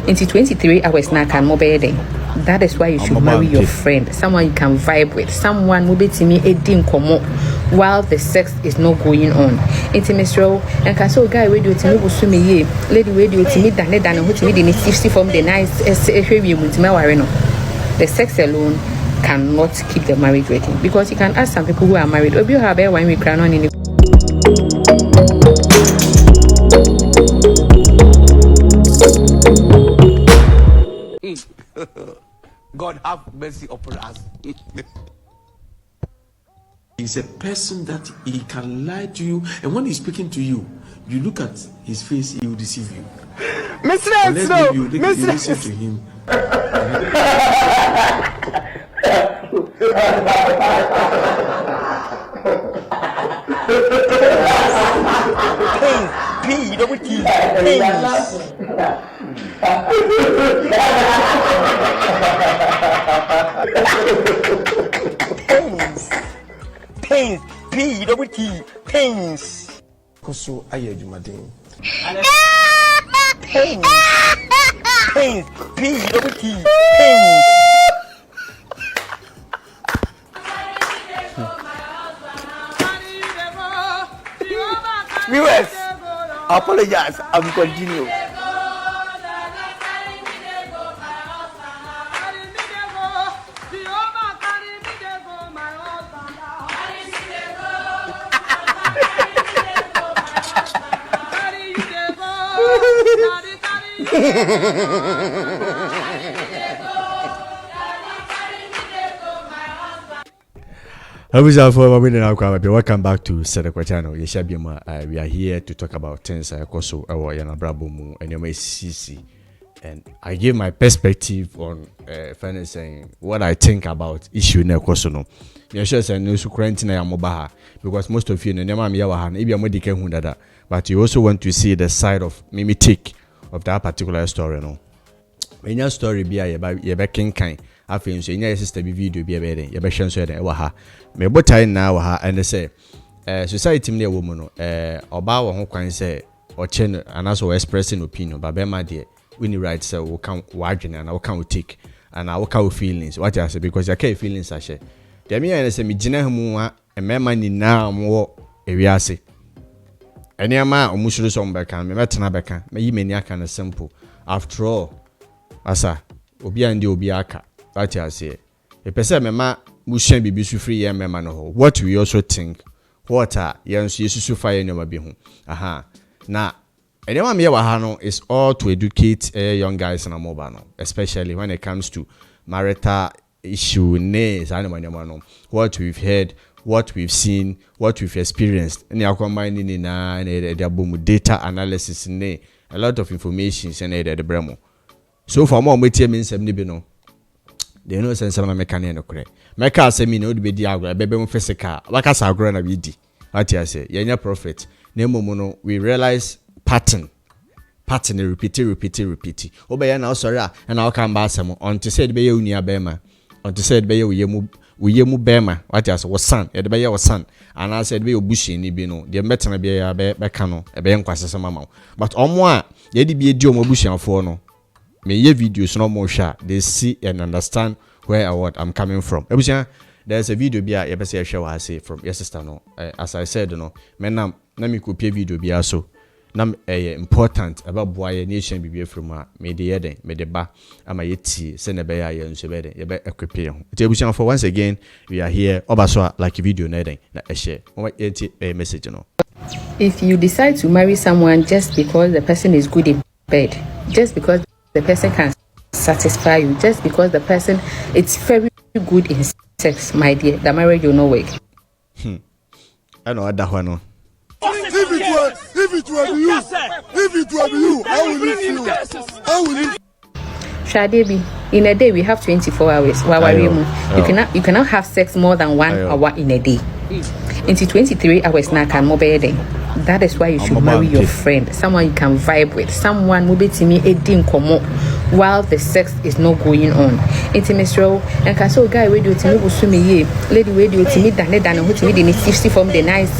Into 23 hours now can mobile day. That is why you should marry your friend, someone you can vibe with, someone who be to me a dim como while the sex is not going on. Intimacy and can so guy radio to me will swim ye, lady radio to me than who to me the 50 from the nice the sex alone cannot keep the marriage working, because you can ask some people who are married, or you have a wine we crown on in the God have mercy upon us. He's a person that he can lie to you, and when he's speaking to you, you look at his face, he will deceive you. Unless you listen to him. Pains. Koso aye jumadin. Pains. Pains. Viewers, apologize. I'm continue. Welcome back to Seth channel. We are here to talk about things and I give my perspective on what I think about issue na koso. Because most of you know, but you also want to see the side of mimetic of that particular story. No, in your story, be a king kind. I feel so. In your sister, be video be a better. You be sure so that waha. Me botai na waha and they say, society me woman no. Oba wa ho kwan say or chen and also expressing opinion. But be my dear, when you write say we can wagin and we can take and I can feelings. What I say because I can feelings I share. The me and say me jina humu a mema ni na mo ewiase. Any ama omusuru so mbeka me metena beka me yi mani aka na simple. After all, asa obi ande obi aka. That I say. A person mema mushen bibi su free ye mema no ho. What we also think, what are yensu yesu fire no mabi ho. Aha. Na anyone me wa ha no is all to educate young guys na mobile no, especially when it comes to marital issue no. What we've heard, what we've seen, what we've experienced. Any combine na data analysis ne a lot of information and the bremo. So for more metie me nsem ni bi no. They know sense na meka no kure. Meka say me no de be di agro, bebe mo physical. Waka sa agro na bi di. What you say? Yenya prophet. Na momo no we realize pattern repeat. Obeya na sorry and I come back some on to say be you nia bema. On to say be you yemu bema. What you say was son. E de be was son. And I said be obushi ni bi no. De metena be ya be ka no. E be nkwase sama ma. But omo a ye di bi edi omo bushafo no. Me ye videos no more share. They see and understand where or what I'm coming from. There's a video be a say share what I say from your sister no. As I said no, menam na me copy video be so. Nam important about boy nation be from me the eden me the ba ama yeti se na be ya nso be de ye be equip here. For once again we are here obaso like video na eden na share. Message no. If you decide to marry someone just because the person is good in bed, just because the person can satisfy you, just because the person it's very good in sex, my dear, the marriage will not work. I know that one. No. If it were you, how will you? Shadebi, in a day we have 24 hours. You cannot have sex more than 1 hour in a day. Into 23 hours now can mobile day. That is why you should marry your friend, someone you can vibe with, someone who be to me a dim como while the sex is not going on. Intimacy and can so guy radio to me will swim ye, lady radio to me than who to me the 50 from the nice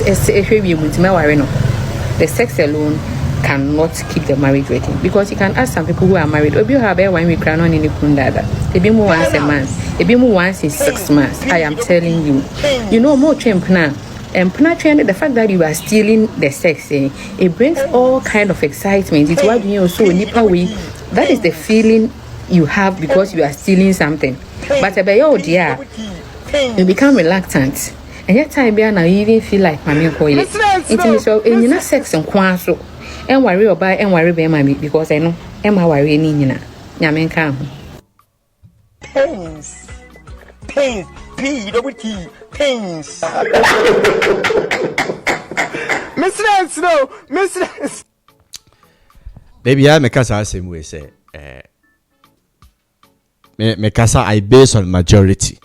the sex alone cannot keep the marriage working, because you can ask some people who are married, obi have one week crown on in the kundada, ebi mu once a month, ebi mu once in 6 months. I am telling you, you know more now. And the fact that you are stealing the sex, it brings all kind of excitement. It's what you so nipa way. That is the feeling you have because you are stealing something. But dear, you become reluctant. And yet time now you even feel like mami ko ye. It is so in your sex and so. And worry about and worry about mommy because I know Emma worry ni nyina. Nyame nka ho. Pains. P-double-T. Pains. Mistress, no. Mistress. Baby, I make us the same way. Say, make us I base on majority.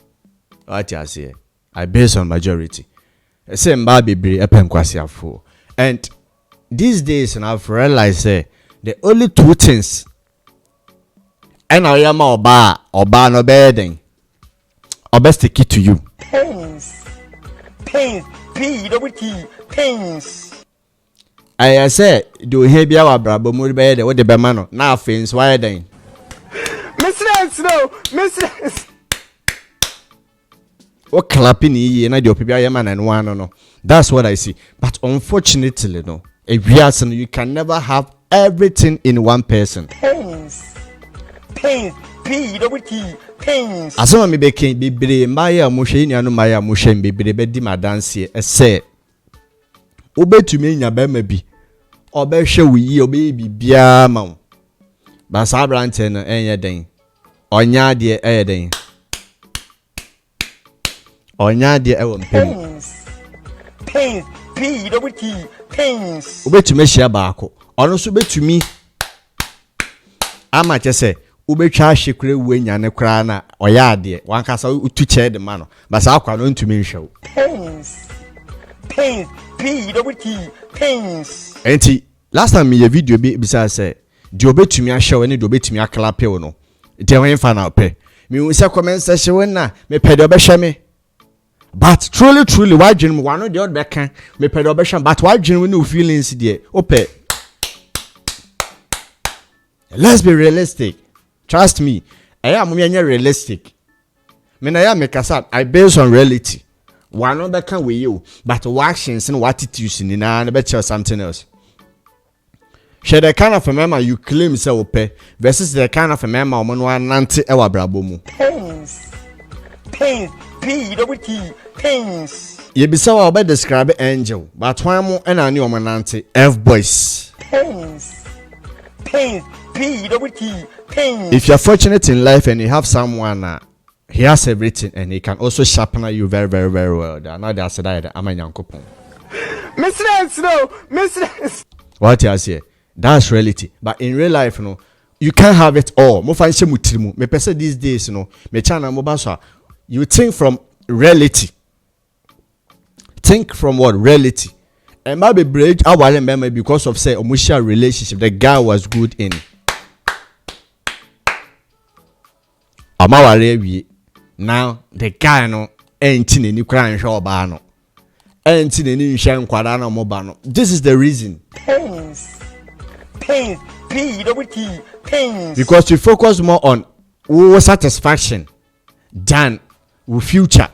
What you say? I base on majority. Say, baby, and these days, and I've realized the only two things. And I am oba no bedding. Or best take it to you. Pains. P-double-T. Pains. I say, do he be our brabo murder what the bemano? Now, fins, why then? Mistress, no. Mistress. What clapping ye and I do people man and one no. That's what I see. But unfortunately, no. If you can never have everything in one person. Pains. P-double-T. Pains. As long as me can be brave, Maya Mushin, and Maya Mushin be brave, my dance here. Say, obey to me, your baby, or be show we your baby, beer mount. But Sabranton and your ding, or ya dear air ding, or ya dear Ewan Pains. P-double-T. Pains. Obey to me, share barco, or also be to me. I might just say. Ube charge kure wenya ne kra na oyade wan kasa utu che de ma no ba sa akwa no ntumi nhwew Pains. P-double-T. Pains. Enti last time me video bi bisa say de obetumi ahyew ne de obetumi aklape no de wen fa na ope me wu se comment section na me pe de obehwe me but truly why dream one no de odbeka me pe de obehwe but why dream no feelings there ope. Let's be realistic. Trust me, I am realistic. I am I based on reality. One other can with you, but actions and what it is in I bet you something else. Share the kind of a member you claim so pay versus the kind of a member on one nanti ewa brabomu. Pains. P-double-T. Pains. You be so about describe angel, but one more and I knew my nanti F boys. Pains. P-double-T. Pains. If you're fortunate in life and you have someone, he has everything and he can also sharpen you very well. Another side, I'm a young couple. Mistress, no. Mistress. What you say? That's reality. But in real life, you can't have it all. Mo fancy mutimu. Me person these days, me channel mo baswa. You think from reality. Think from what? Reality. And maybe break our remember because of say emotional relationship the guy was good in. Now the guy no ain't in any crime show bano. Ain't in any shame quadano mobano. This is the reason. Pains. P-double-T. Pains. Because you focus more on satisfaction than future.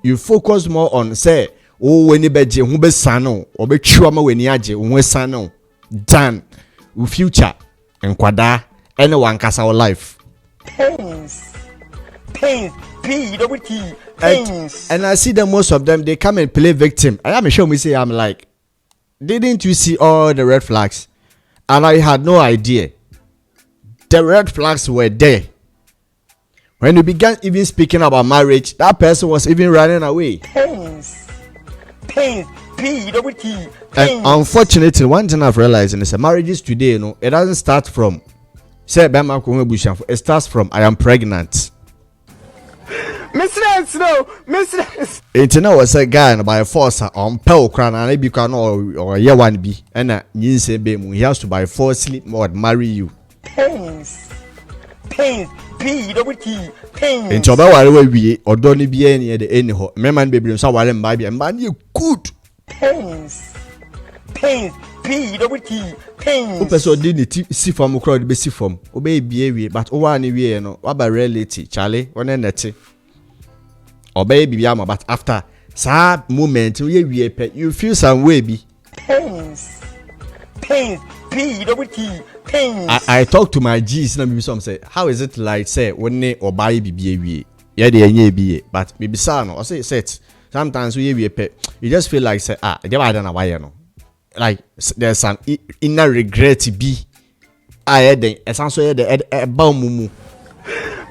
You focus more on say when you beje who be sano or be chuma when you aje who sano than future and kwada anyone kasa our life. Pains. P-double-T. Pains. And I see that most of them they come and play victim. I am sure me say I'm like, didn't you see all the red flags? And I had no idea. The red flags were there. When you began even speaking about marriage, that person was even running away. Pains. P-double-T. And unfortunately, one thing I've realized is that marriages today, it doesn't start from say it starts from I am pregnant. Mistress, no. Mistress. It was a guy by force on pell crown and maybe can or year one be and you say he has to by force sleep more marry you. Pains. P-double-T. Pains. In Tobawa we or don't be any at the end of Meman baby and so while and baby and man you good. Pains. P-double-T. pains. Person didn't see from crowd be see from obey be but oh one way no what by reality Charlie one neti obey bibiama but after sad moment you feel some way be Pains. Pains. P-double-T. Pains. I talk to my G's and maybe some say how is it like say when they or buy BBA yeah they be but maybe son or say set sometimes we you just feel like say they don't know why no like there's some inner regret to be I had the sounds so the mumu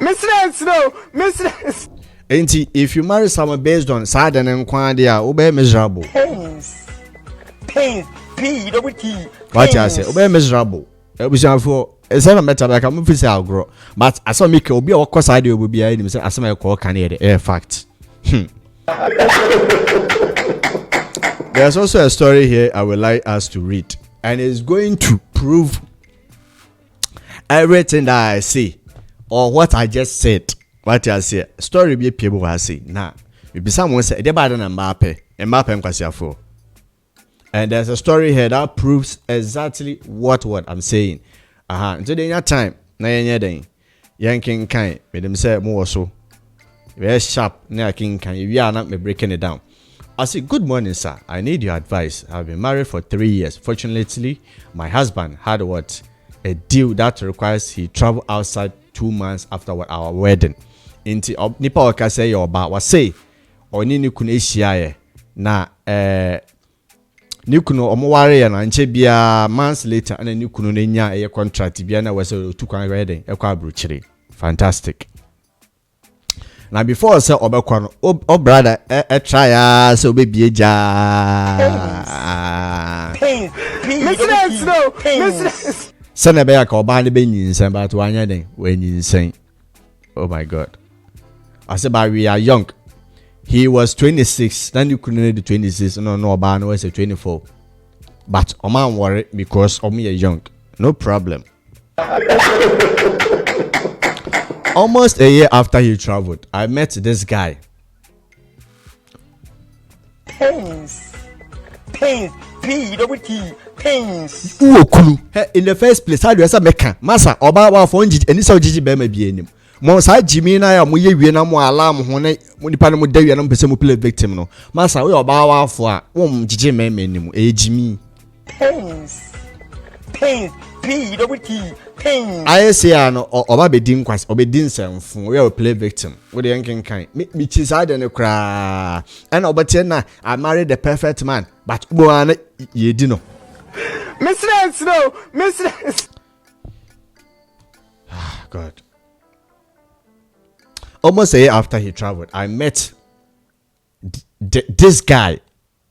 Mistress, no. Mistress. if you marry someone based on sad and quantity obey miserable Pains. Pains. P-double-T. what I say obey miserable it was for it's not a matter like I'm say I'll grow but I saw me will be of course I will be I say as I call can hear fact. There's also a story here I would like us to read, and it's going to prove everything that I say or what I just said. What I say, story be people I say. Now, maybe someone say they bad than Mbappe kwasiafo. And there's a story here that proves exactly what I'm saying. Today in time, na yenye den. Yanking kind, me them say more so. Very sharp, na king can you are not me breaking it down. I say, good morning, sir. I need your advice. I've been married for 3 years. Fortunately, my husband had a deal that requires he travel outside 2 months after our wedding. Inti nipa waka say your ba wa say oni ni kunu ehia na ni kunu omware na nche bia months later and ni kunu nya a contract bia na was to kwan wedding ekwa abrochire. Fantastic. Now before say obekwa no o brother try so baby eja Mistress, no. Mistress. sene be ka oba ne be nyinsen but wanya den we nyinsen. Oh my god. I said but we are young. He was 26, then you couldn't do 26, no oba no was 24. But oman worry because me young. No problem. Almost a year after he traveled, I met this guy. Pains. Pains. P-double-T. Pains. In the first place, how do you say meka? Masa oba wa for nji eni sa ojiji be ma bi enim. Mo sa jimi na ya mo ye wie na mo alarm ho na mo nipa na mo da wie na mo pese mo play victim no. Masa we oba wa fo a wo jiji me enim e jimi. Pains. Pains. P-double-T. Pains. I say no oba be din kwas obedin semfo we play victim. We dey yankin kan. Me chisade ne kra. And obete na I married the perfect man, but bo an ye di no. Mistress, no. Mistress. God. Almost a year after he traveled, I met this guy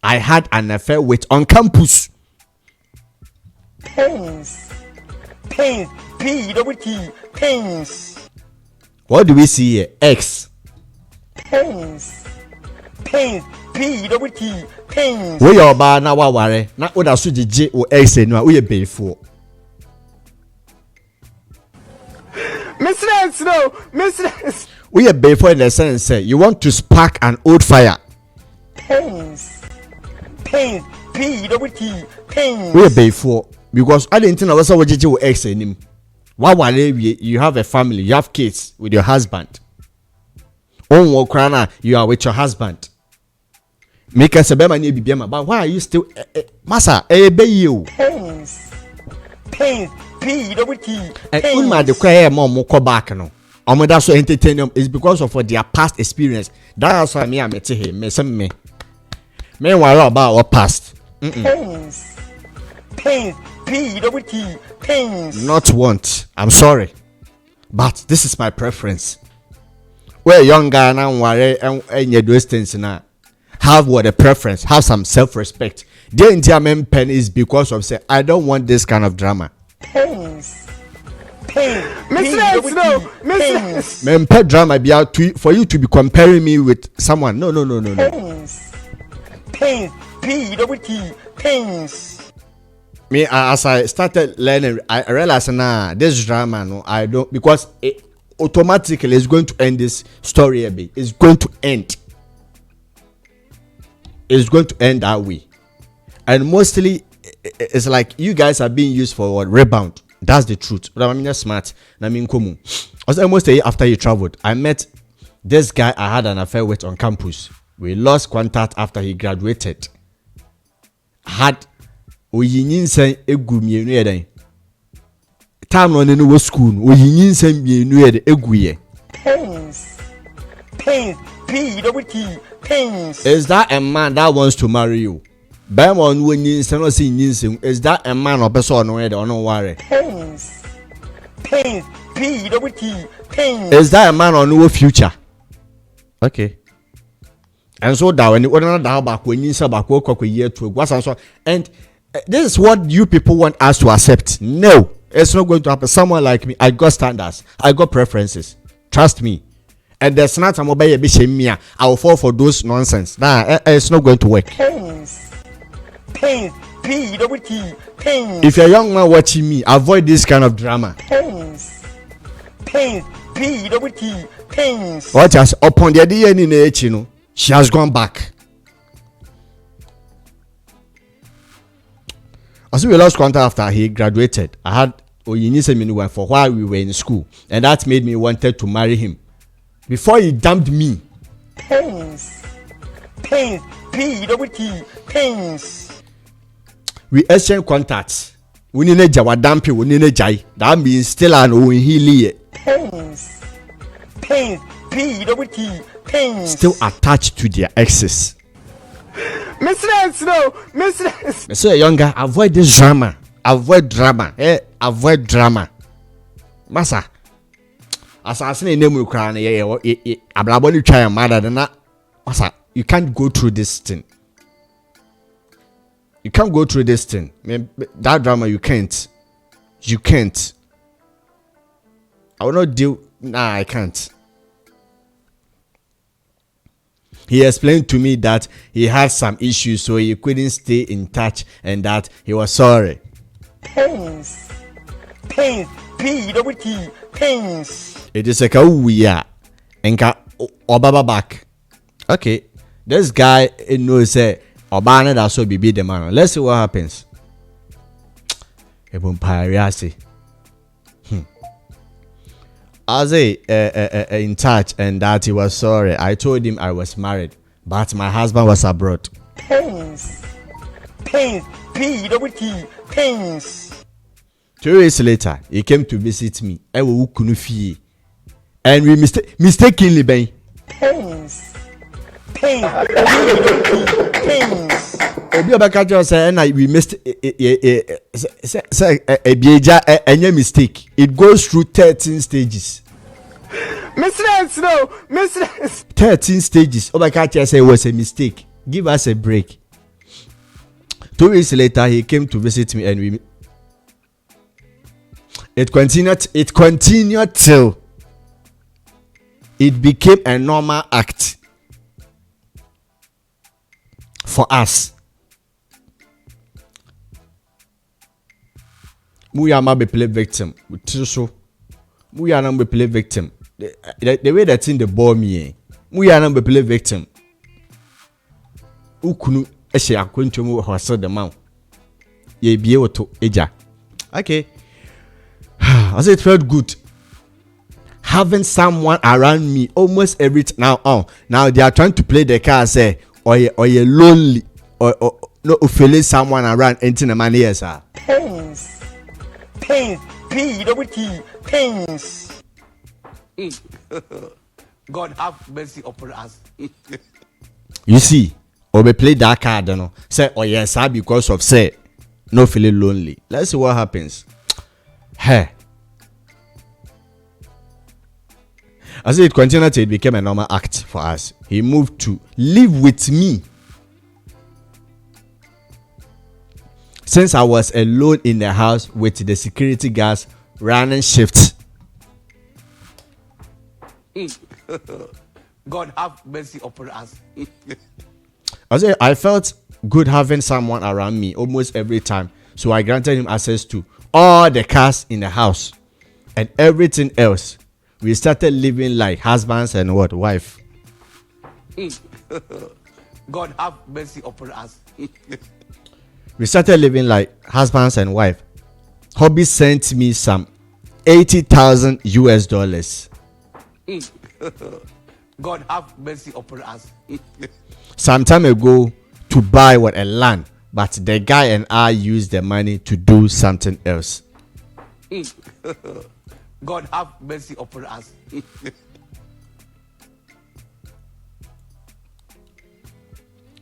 I had an affair with on campus. Pains. Pains. P-double-T. Pains. What do we see here? X. Pains. Pains. P-double-T. Pains. We your ba na wa ware na oda so gigi o X enu a we beefo. Mistress, no. Mistress. We beefo in the sense say you want to spark an old fire. Pains. Pains. P-double-T. Pains. We beefo because I didn't know what gigi o X enim. Wa ware you have a family, you have kids with your husband. On wo krana you are with your husband. Make us a bema ni bibiama, but why are you still massa be you? Pains. Pains. P-double-T. And unma de kwa mom ko back no. Omo da so entertain them is because of their past experience. That's why me amete he me some me. Me worry about our past. Pains. Pains. P-double-T. Pains. Not want. I'm sorry. But this is my preference. We're young guy now worry and your distance now. Have what a preference, have some self-respect. The entire pen is because of say I don't want this kind of drama. Pains. Pains. Mistress, no. Mistress. Mempe drama be out to for you to be comparing me with someone. No. Pains. Pains. P-double-T. Pains. Me as I started learning, I realized this drama no, I don't because it automatically is going to end this story a bit. It's going to end. It's going to end that way. And mostly it's like you guys are being used for what? Rebound. That's the truth. But I mean, you're smart. I mean, come. I was almost a year after you traveled. I met this guy I had an affair with on campus. We lost contact after he graduated. Had oyinyinsɛn egu mienu yɛ den. Time no ne no school. Oyinyinsɛn mienu yɛ de egu yɛ. Pains. P-double-T. Pains. Is that a man that wants to marry you? Bam on oyinyinsɛn no say nyinsɛn. Is that a man or person no yɛ de ɔno worry? Pains. P-double-T. Pains. Is that a man or no future? Okay. And so that when you order that back when you say back work year to what's so and this is what you people want us to accept. No, it's not going to happen. Someone like me, I got standards, I got preferences. Trust me. And there's not some obey a me. I will fall for those nonsense. Nah, it's not going to work. Pains. P-double-T. Pains. If you're a young man watching me, avoid this kind of drama. Pains. P-double-T. Pains. What has upon the idea in the you know, she has gone back. Also, we lost contact after he graduated. I had Oyinise for while we were in school, and that made me wanted to marry him. Before he dumped me. Pains. P-double-T. Pains. We exchanged contacts. We need a Jawa dumpy, we need a jai. That means still an Oinhili. Pains. P-double-T. Pains. Still attached to their exes. So younger, avoid this drama. Avoid drama. Avoid drama. Masa. Assassin in name crown. Ablaboni try a mother than that. Masa, you can't go through this thing. You can't go through this thing. That drama, you can't. You can't. I will not deal. Nah, I can't. He explained to me that he had some issues, so he couldn't stay in touch and that he was sorry. Pains. P-double-T. Pains. It is like a weird enka Obaba back. Okay, this guy knows say Obana that so be the man. Let's see what happens. I was in touch and that he was sorry. I told him I was married, but my husband was abroad. Pains. P-double-T. Pains. 2 years later, he came to visit me. And we mistakenly bang. Pains. P-double-T. Pains. We missed a mistake. It goes through 13 stages. 13 stages. Oh my God, I said it was a mistake. Give us a break. 2 weeks later, he came to visit me and it continued till it became a normal act for us. We are not be play victim. We are not be play victim. The way that thing the bore me, we are not be play victim. Ukunu eshe akwentu mu hwase the man. Ye be able to eja. Okay. I said it felt good having someone around me almost every now they are trying to play the card say or you lonely or no feeling someone around anything the money yes sir. Pains. P-double-T. Pains. God have mercy upon us. You see, or we play that card, you know. Say, oh yes, sir, because of say, no feeling lonely. Let's see what happens. Hey. As it continued, it became a normal act for us. He moved to live with me. Since I was alone in the house with the security guards running shifts. God have mercy upon us. I felt good having someone around me almost every time. So I granted him access to all the cars in the house and everything else. We started living like husbands and what? Wife. God have mercy upon us. We started living like husbands and wife. Hobby sent me some 80,000 US dollars. God have mercy upon us. Some time ago to buy what a land, but the guy and I used the money to do something else. God have mercy upon us.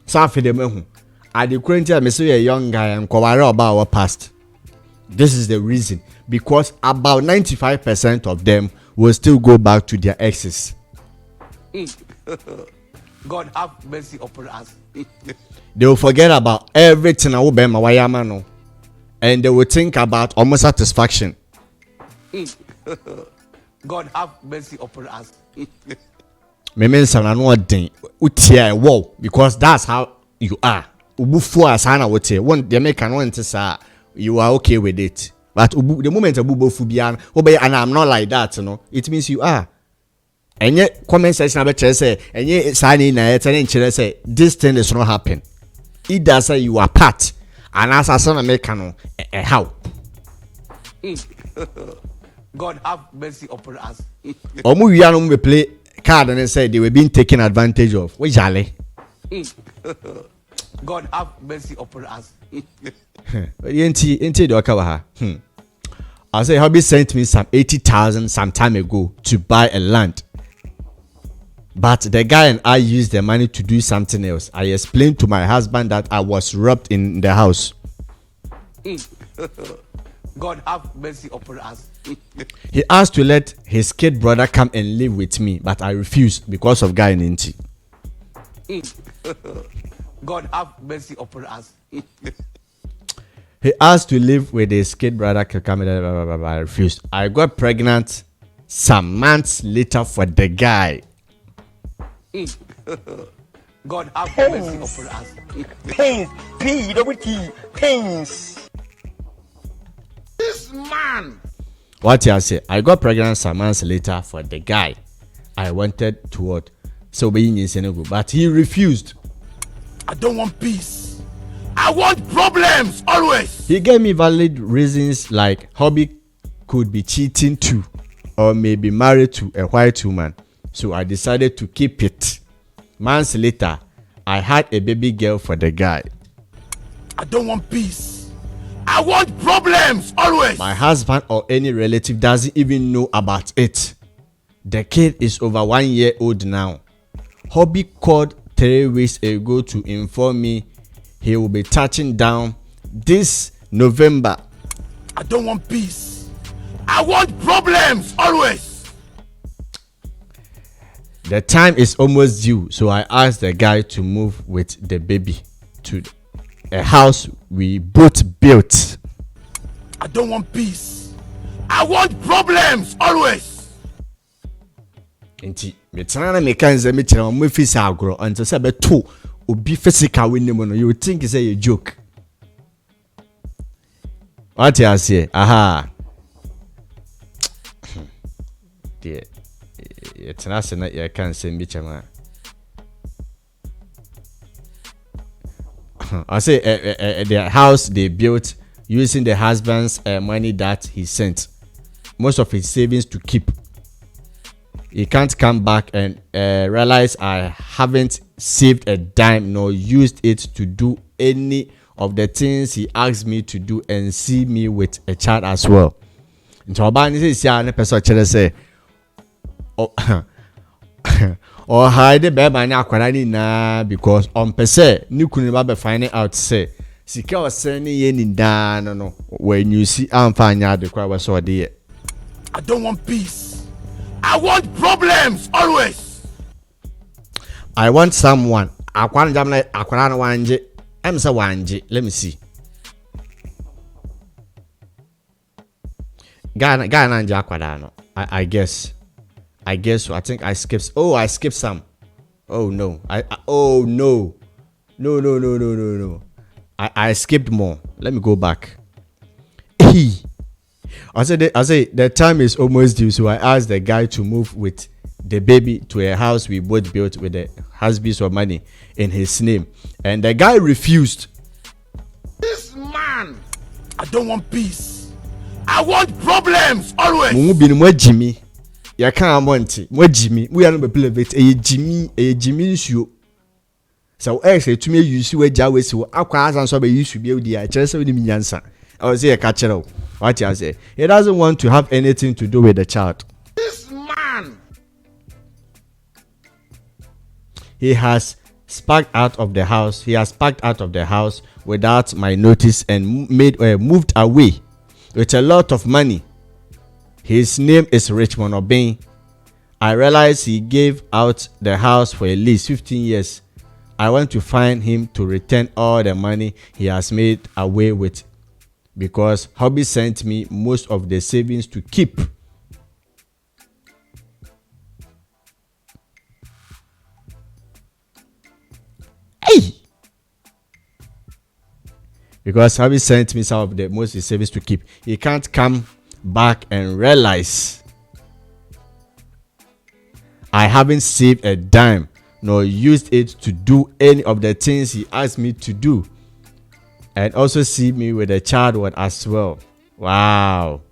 Safi de mehu. At the current time, I say a young guy and inquire about our past. This is the reason, because about 95% of them will still go back to their exes. God have mercy upon us. They will forget about everything I will be my and they will think about almost satisfaction. God have mercy upon us. Me mean sana no den utia wow, because that's how you are. Ubufu asana wote one they make an say you are okay with it. But the moment ubufu bian and I'm not like that, it means you are. And yet comment section about say and yet signing na say this thing is not happen. It does say you are part and as a son American how. God have mercy upon us. Omu wianu we play card and say they were being taken advantage of. We jale. God have mercy upon us. Yenti do akawa ha. I say hubby sent me some 80,000 some time ago to buy a land. But the guy and I used the money to do something else. I explained to my husband that I was robbed in the house. God have mercy upon us. He asked to let his kid brother come and live with me, but I refused because of guy Ninti. God have mercy upon us. He asked to live with his kid brother. I refused. I got pregnant some months later for the guy. God have mercy upon us. Pains. P-double-T. Pains. This man. What you say? I got pregnant some months later for the guy. I wanted to what? So being in Senegal, but he refused. I don't want peace. I want problems always. He gave me valid reasons like hobby could be cheating too, or maybe married to a white woman. So I decided to keep it. Months later, I had a baby girl for the guy. I don't want peace. I want problems always. My husband or any relative doesn't even know about it. The kid is over 1 year old now. Hobby called 3 weeks ago to inform me he will be touching down this November. I don't want peace. I want problems always. The time is almost due, so I asked the guy to move with the baby to a house we both built. I don't want peace. I want problems always. Inti metana me kan ze me kire mo fisi agro until say beto obi physical we name no you think say a joke. What you say? Aha. Dear. It's not say na you can say me chama. I say the house they built using the husband's money that he sent. Most of his savings to keep. He can't come back and realize I haven't saved a dime nor used it to do any of the things he asked me to do and see me with a child as well. Nti oba ni say sia na person chere say or hide be ba na akwara ni na because on pese ni kunu ba be find out say sika o say ni ye ni dan no when you see amfa anya de kwa so de. I don't want peace. I want problems always. I want someone. Akwara jam na akwara na wanje. Em say wanje. Let me see. Ghana nje akwara no. I guess so. I think I skipped. Oh, I skipped some. Oh no. No. I skipped more. Let me go back. I say the time is almost due, so I asked the guy to move with the baby to a house we both built with the husband's of money in his name, and the guy refused. This man, I don't want peace. I want problems always. Mumu binu mwa Jimmy. Ya kan amonti. Mwa Jimmy. We are no be elevate. Jimmy nsuo. So say to me use we ja we si wo akwa asan so be use bi odi a kire se we ni nyansa. I was say catch it. What you say? He doesn't want to have anything to do with the child. This man, he has sparked out of the house. He has packed out of the house without my notice and moved away with a lot of money. His name is Richmond Obeng. I realized he gave out the house for at least 15 years. I want to find him to return all the money he has made away with, because hubby sent me most of the savings to keep. Hey! Because hubby sent me some of the most of the savings to keep. He can't come back and realize I haven't saved a dime nor used it to do any of the things he asked me to do, and also see me with a child one as well. Wow.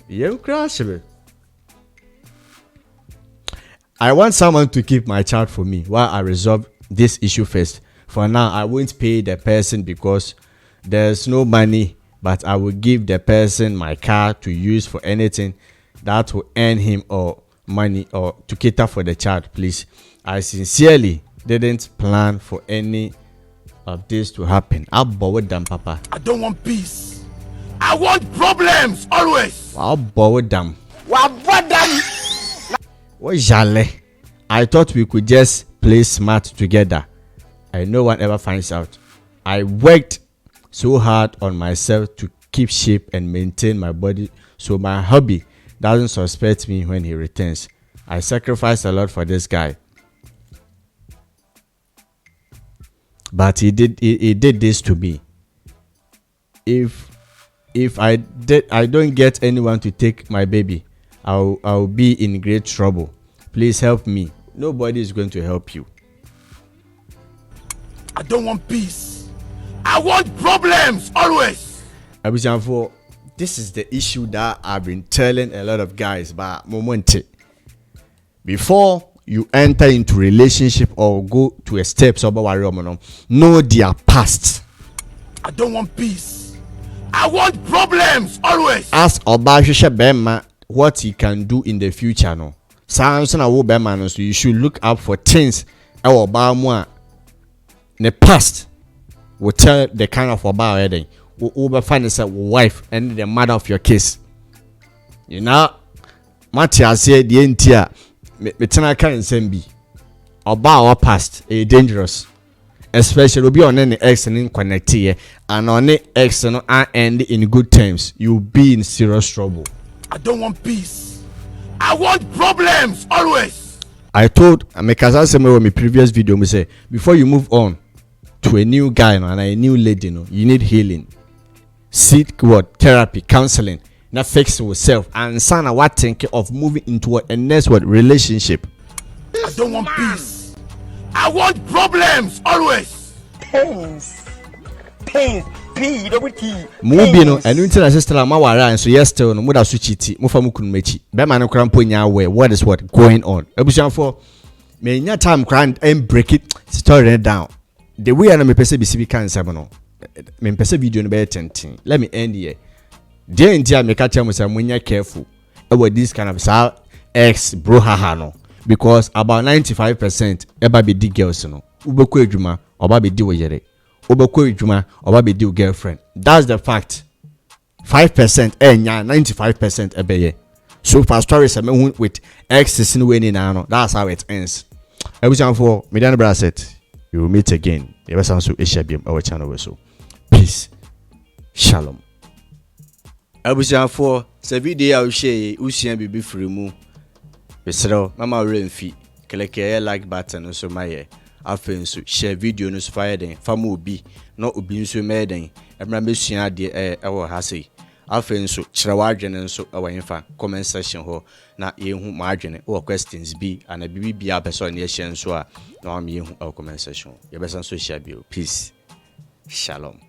You crash me. I want someone to keep my child for me while I resolve this issue first. For now, I won't pay the person because there's no money, but I will give the person my car to use for anything that will earn him or money or to cater for the child, please. I sincerely didn't plan for any of this to happen. I'll borrow them, Papa. I don't want peace. I want problems always. I'll borrow them. What jale? I thought we could just play smart together and no one ever finds out. I worked so hard on myself to keep shape and maintain my body so my hubby doesn't suspect me when he returns. I sacrificed a lot for this guy, but he did this to me. If I don't get anyone to take my baby, I'll be in great trouble. Please help me. Nobody is going to help you. I don't want peace. I want problems always. Abujanfo, this is the issue that I've been telling a lot of guys about momentum. Before you enter into relationship or go to a step, know their past. I don't want peace. I want problems always. Ask Obasheshe Bema what he can do in the future. No, so you should look up for things. In the past will tell the kind of Oba wedding. Will find yourself wife and the mother of your kids. You know, Matthias said the entire metana can sembi. Oba or past a dangerous. Especially be on any ex and connect here, and on any ex and end in good terms, you'll be in serious trouble. I don't want peace. I want problems always. I told Amekaza Seme in my previous video, me say before you move on to a new guy and a new lady, you need healing. Seek what therapy, counseling, not fix yourself, and son what thinking of moving into a next relationship. I don't want peace. I want problems always. Pains. P-double-T. Mubi no, and until I sister Mawara, and so yes, still no muda switchy, Mufamukunmechi, Bemano Cramponya way, what is what going on? Ebushan for may your time grind and break it, story it down. The way I am a PCB can sabono. Me pese video no be 10. Let me end here. There in dia me catch am say when you careful about this kind of ex bro haha no, because about 95% eba be the girls no. Ubekọ adwuma oba be di wo yere. Ubekọ adwuma oba be di girlfriend. That's the fact. 5% enya 95% ebeye. So far stories am with exes in winning now. That's how it ends. Everyone for Median Brasset. We will meet again. Ever sound so Eshabium our channel so. Peace. Shalom. Abusian for se video share usian bibi free mu. Besro mama remfi keleke like button so maye. Afen so share video no so fire den fama obi no obi nso meden. Emra besua de ewo ha sei. Afen so kire wadwene nso ewo yemfa comment section ho na yehu maadwene or questions bi ana bibi bia person na ye share nso a na am yehu comment section. Ye besan so share bio. Peace. Shalom.